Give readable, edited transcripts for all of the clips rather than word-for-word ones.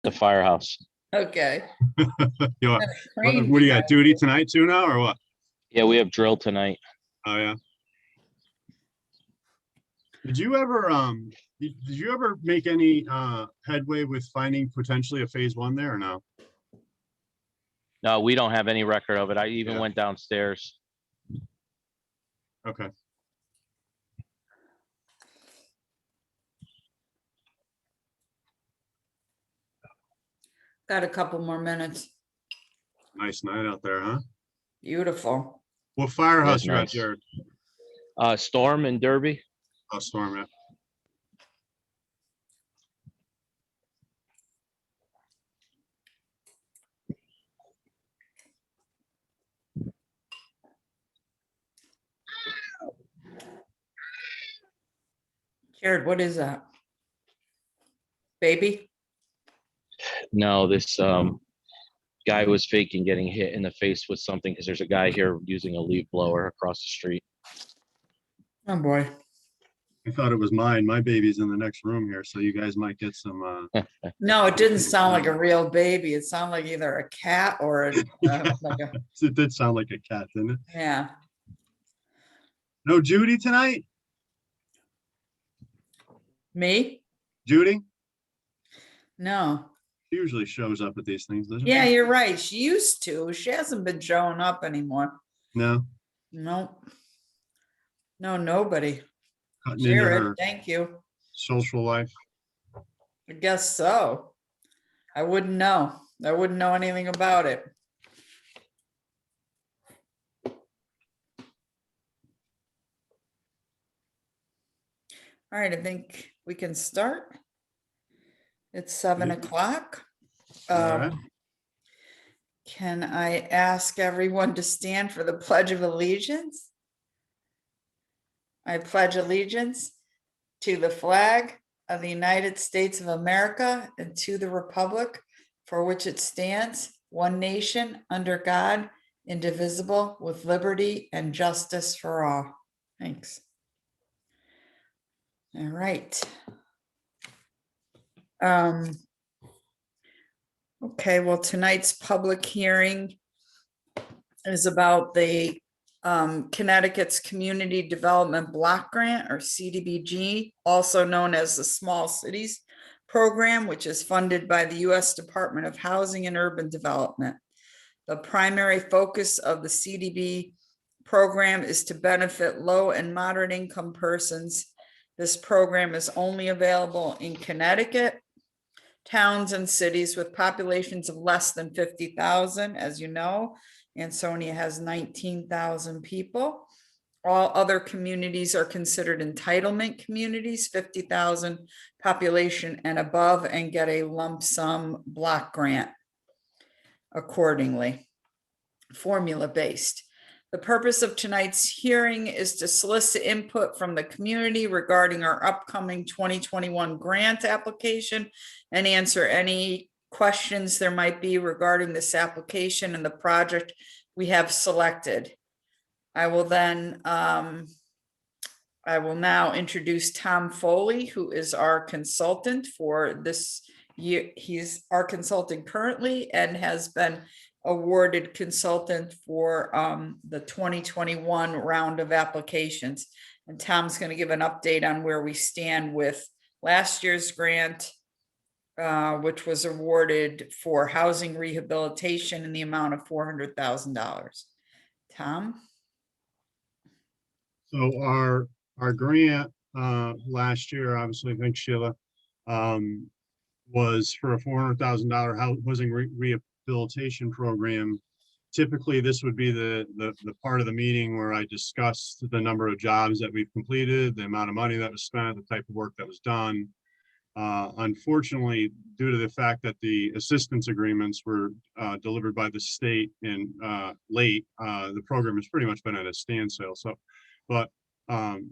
the firehouse. Okay. You know, Crane what do you got? behind Duty tonight too now, or what? Yeah, we have drill tonight. Oh yeah. Did you ever did you ever make any headway with finding potentially a phase one there or no? No, we don't have any record of it. I even Yeah. went downstairs. Okay. Got a couple more minutes. Nice night out there, huh? Beautiful. What firehouse Yes, you got, nice. Jared? Storm and Derby. Oh, Storm, yeah. Jared, what is that? Baby? No, this guy was faking getting hit in the face with something because there's a guy here using a leaf blower across the street. Oh boy. I thought it was mine. My baby's in the next room here, so you guys might get some No, it didn't sound like a real baby. It sounded like either a cat or a, like a, it did sound like a cat, didn't it? yeah. No Judy tonight? Me? Judy? No. She usually shows up at these things, doesn't Yeah, she? you're right. She used to. She hasn't been showing up anymore. No. No. No, nobody. Cutting into Jared, her thank you. social life. I guess so. I wouldn't know. I wouldn't know anything about it. All right, I think we can start. It's 7 o'clock. All right. Can I ask everyone to stand for the Pledge of Allegiance? I pledge allegiance to the flag of the United States of America and to the republic for which it stands, one nation, under God, indivisible, with liberty and justice for all. Thanks. All right. Okay, well, tonight's public hearing is about the Connecticut's Community Development Block Grant, or CDBG, also known as the Small Cities Program, which is funded by the U.S. Department of Housing and Urban Development. The primary focus of the CDB program is to benefit low and moderate income persons. This program is only available in Connecticut, towns and cities with populations of less than 50,000. As you know, Ansonia has 19,000 people. All other communities are considered entitlement communities, 50,000 population and above, and get a lump sum block grant accordingly, formula-based. The purpose of tonight's hearing is to solicit input from the community regarding our upcoming 2021 grant application and answer any questions there might be regarding this application and the project we have selected. I will now introduce Tom Foley, who is our consultant for this year. He's our consultant currently and has been awarded consultant for the 2021 round of applications. And Tom's going to give an update on where we stand with last year's grant, which was awarded for housing rehabilitation in the amount of $400,000. Tom? So our grant last year, obviously, thanks Sheila, was for a $400,000 housing rehabilitation program. Typically, this would be the part of the meeting where I discussed the number of jobs that we've completed, the amount of money that was spent, the type of work that was done. Unfortunately, due to the fact that the assistance agreements were delivered by the state in late, the program has pretty much been at a standstill. So, but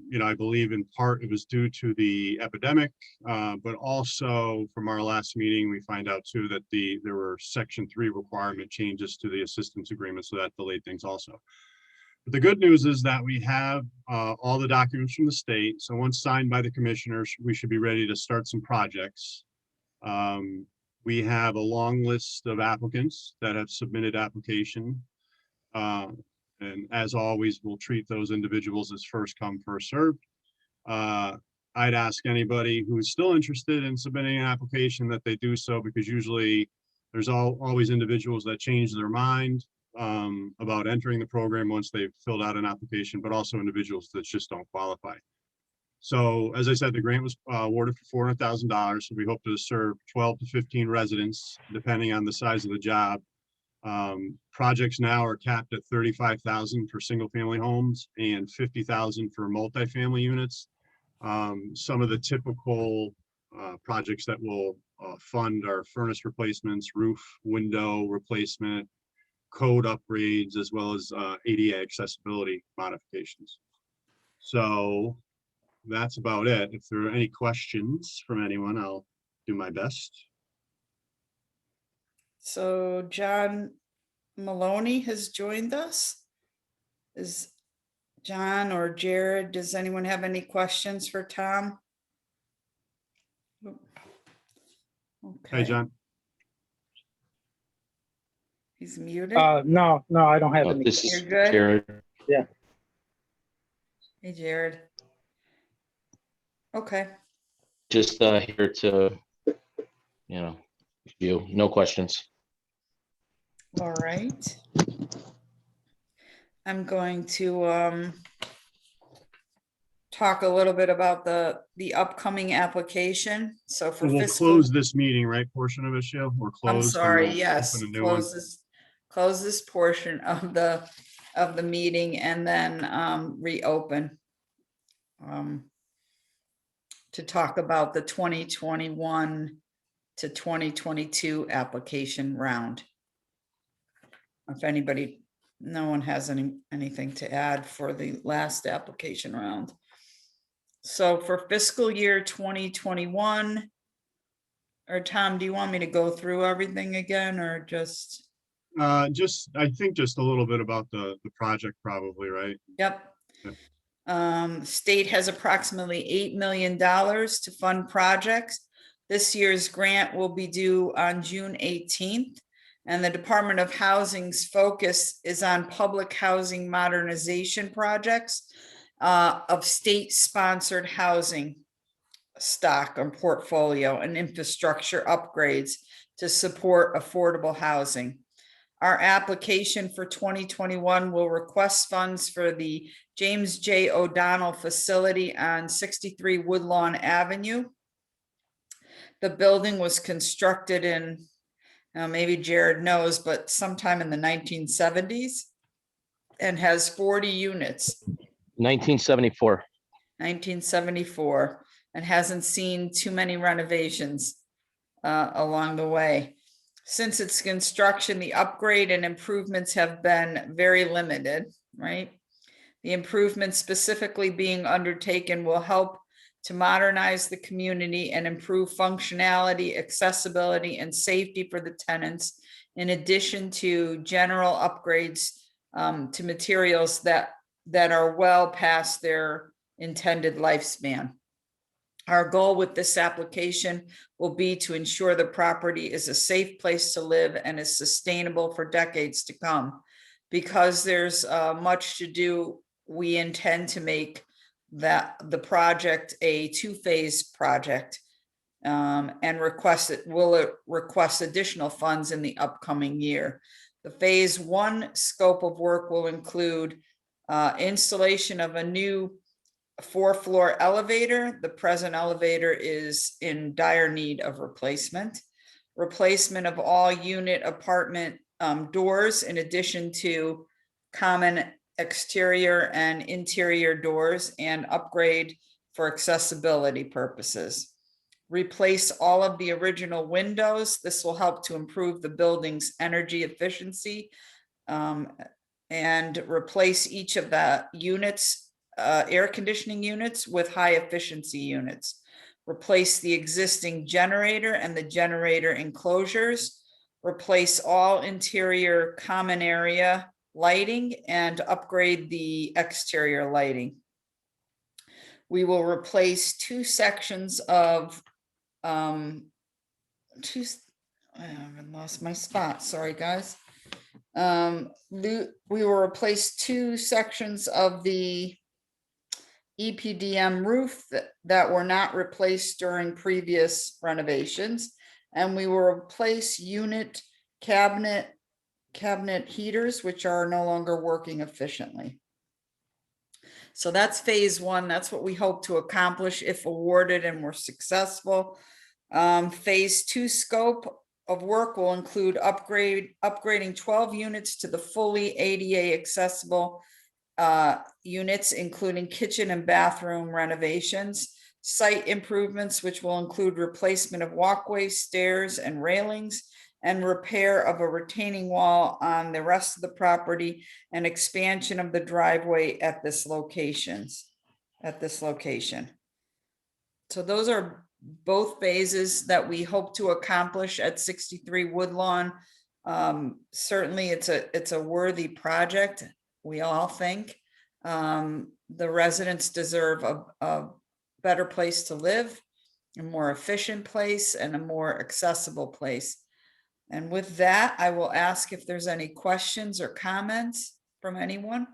you know, I believe in part it was due to the epidemic, but also from our last meeting, we find out too that there were Section 3 requirement changes to the assistance agreement, so that delayed things also. But the good news is that we have all the documents from the state. So once signed by the commissioners, we should be ready to start some projects. We have a long list of applicants that have submitted application. And as always, we'll treat those individuals as first come, first served. I'd ask anybody who's still interested in submitting an application that they do so, because usually there's always individuals that change their mind about entering the program once they've filled out an application, but also individuals that just don't qualify. So as I said, the grant was awarded for $400,000. We hope to serve 12 to 15 residents, depending on the size of the job. Projects now are capped at 35,000 for single family homes and 50,000 for multifamily units. Some of the typical projects that will fund are furnace replacements, roof, window replacement, code upgrades, as well as ADA accessibility modifications. So that's about it. If there are any questions from anyone, I'll do my best. So John Maloney has joined us. Is John or Jared, does anyone have any questions for Tom? Hey, Okay, John. he's muted. No, I don't have Oh, any. this You're is good? Jared. Hey, Jared. Okay, Just here to, you, no questions. all right. I'm going to talk a little bit about the upcoming application. So for We'll fiscal, close this meeting, right? Portion of it, Sheila? We're I'm closed. and sorry, we'll yes, open a new one. close this portion of the meeting and then reopen to talk about the 2021 to 2022 application round. If anybody, no one has anything to add for the last application round. So for fiscal year 2021, or Tom, do you want me to go through everything again or just? I think just a little bit about the project probably, right? Yep. Yep. State has approximately $8 million to fund projects. This year's grant will be due on June 18th. And the Department of Housing's focus is on public housing modernization projects of state-sponsored housing stock or portfolio and infrastructure upgrades to support affordable housing. Our application for 2021 will request funds for the James J. O'Donnell facility on 63 Woodlawn Avenue. The building was constructed in, maybe Jared knows, but sometime in the 1970s and has 40 units. 1974. 1974, and hasn't seen too many renovations along the way. Since its construction, the upgrade and improvements have been very limited, right? The improvements specifically being undertaken will help to modernize the community and improve functionality, accessibility, and safety for the tenants, in addition to general upgrades to materials that are well past their intended lifespan. Our goal with this application will be to ensure the property is a safe place to live and is sustainable for decades to come. Because there's much to do, we intend to make the project a two-phase project and will request additional funds in the upcoming year. The phase one scope of work will include installation of a new 4-floor elevator. The present elevator is in dire need of replacement. Replacement of all unit apartment doors, in addition to common exterior and interior doors, and upgrade for accessibility purposes. Replace all of the original windows. This will help to improve the building's energy efficiency and replace each of the units, air conditioning units with high efficiency units. Replace the existing generator and the generator enclosures. Replace all interior common area lighting and upgrade the exterior lighting. We will replace two sections of I haven't lost my spot. Sorry, guys. We will replace 2 sections of the EPDM roof that were not replaced during previous renovations. And we will replace unit cabinet heaters, which are no longer working efficiently. So that's phase 1. That's what we hope to accomplish if awarded and we're successful. Phase 2 scope of work will include upgrading 12 units to the fully ADA accessible units, including kitchen and bathroom renovations, site improvements, which will include replacement of walkways, stairs, and railings, and repair of a retaining wall on the rest of the property, and expansion of the driveway at this location. So those are both phases that we hope to accomplish at 63 Woodlawn. Certainly it's a worthy project, we all think. The residents deserve a better place to live, a more efficient place, and a more accessible place. And with that, I will ask if there's any questions or comments from anyone.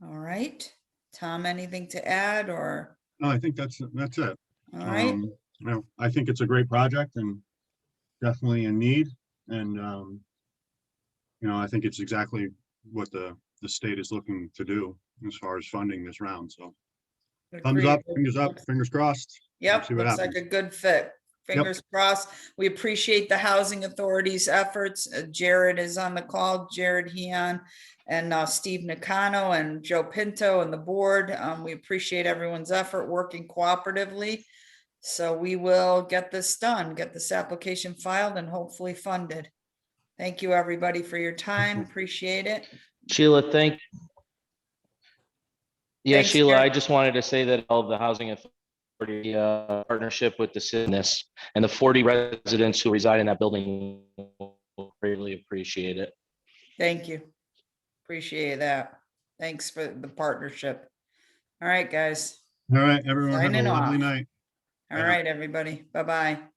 All right, Tom, anything to add or? No, I think that's it. All right, You know, I think it's a great project and definitely in need. And, you know, I think it's exactly what the state is looking to do as far as funding this round. So thumbs up, fingers crossed. Yep, See what looks like happens. a good fit. Fingers crossed. We appreciate the Housing Authority's efforts. Jared is on the call, Jared Heon, and Steve Nakano and Joe Pinto and the board. We appreciate everyone's effort working cooperatively. So we will get this done, get this application filed and hopefully funded. Thank you, everybody, for your time. Appreciate it. Sheila, Thanks, Sheila, Jared. I just wanted to say that all of the Housing Authority partnership with the citizens and the 40 residents who reside in that building greatly appreciate it. Thank you. Appreciate that. Thanks for the partnership. All right, guys. All right, everyone, have a Signing lovely off. night. All Bye now. right, everybody. Bye-bye.